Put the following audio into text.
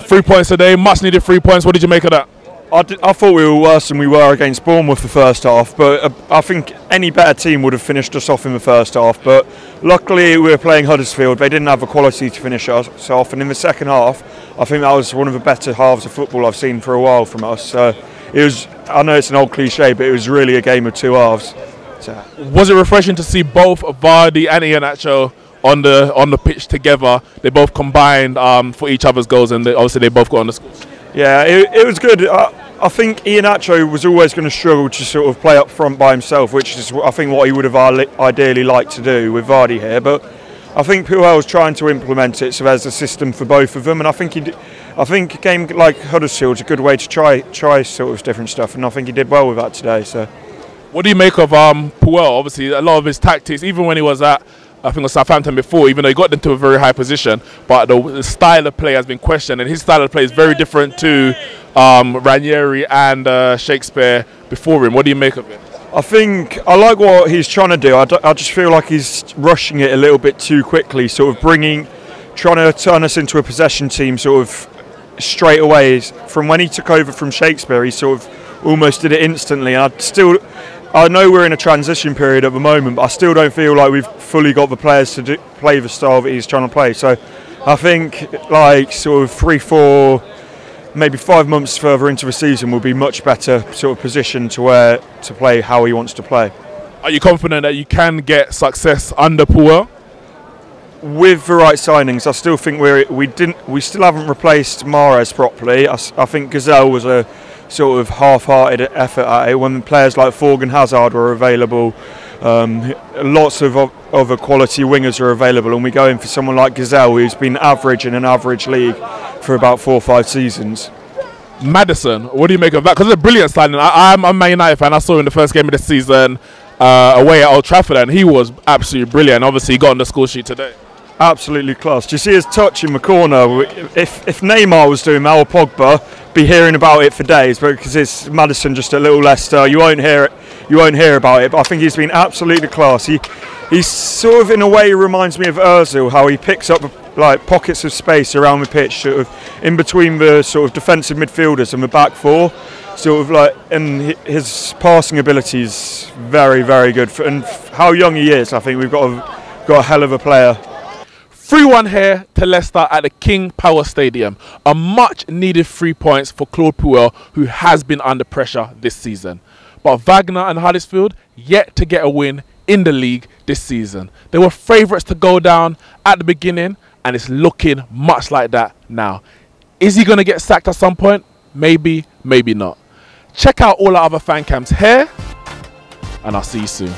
3 points today, much needed 3 points. What did you make of that? I thought we were worse than we were against Bournemouth the first half, but I think any better team would have finished us off in the first half. But luckily we were playing Huddersfield. They didn't have the quality to finish us off, and in the second half I think that was one of the better halves of football I've seen for a while from us. So it was, I know it's an old cliche, but it was really a game of two halves. So. Was it refreshing to see both Vardy and Iheanacho on the pitch together? They both combined for each other's goals, and obviously they both got on the score. Yeah, it was good. I think Iheanacho was always going to struggle to sort of play up front by himself, which is I think what he would have ideally liked to do with Vardy here. But I think Puel was trying to implement it, so there's a system for both of them. And I think a game like Huddersfield is a good way to try sort of different stuff, and I think he did well with that today. So, what do you make of Puel? Obviously, a lot of his tactics, even when he was at, I think it was Southampton before, even though he got into a very high position, but the style of play has been questioned, and his style of play is very different to Ranieri and Shakespeare before him. What do you make of it? I think I like what he's trying to do. I just feel like he's rushing it a little bit too quickly, sort of trying to turn us into a possession team sort of straight away. From when he took over from Shakespeare, he sort of almost did it instantly. And I know we're in a transition period at the moment, but I still don't feel like we've fully got the players to play the style that he's trying to play. So I think like sort of 3, 4, maybe 5 months further into the season will be much better sort of positioned to play how he wants to play. Are you confident that you can get success under Puel? With the right signings, I still think we still haven't replaced Mahrez properly. I think Gazelle was a sort of half-hearted effort at it when players like Forg and Hazard were available. Lots of other quality wingers are available, and we go in for someone like Gazelle, who's been average in an average league for about 4 or 5 seasons. Maddison, what do you make of that? Because it's a brilliant signing. I'm a Man United fan. I saw him in the first game of the season away at Old Trafford, and he was absolutely brilliant. Obviously, he got on the score sheet today. Absolutely class. Do you see his touch in the corner? If Neymar was doing that or Pogba, be hearing about it for days. But because it's Maddison just at Little Leicester, you won't hear it. You won't hear about it. But I think he's been absolutely class. He's sort of in a way reminds me of Özil, how he picks up like pockets of space around the pitch, sort of in between the sort of defensive midfielders and the back four. Sort of like, and his passing ability is very, very good. And how young he is, I think we've got a hell of a player. 3-1 here to Leicester at the King Power Stadium. A much needed 3 points for Claude Puel, who has been under pressure this season. But Wagner and Huddersfield yet to get a win in the league this season. They were favourites to go down at the beginning, and it's looking much like that now. Is he going to get sacked at some point? Maybe, maybe not. Check out all our other fan cams here, and I'll see you soon.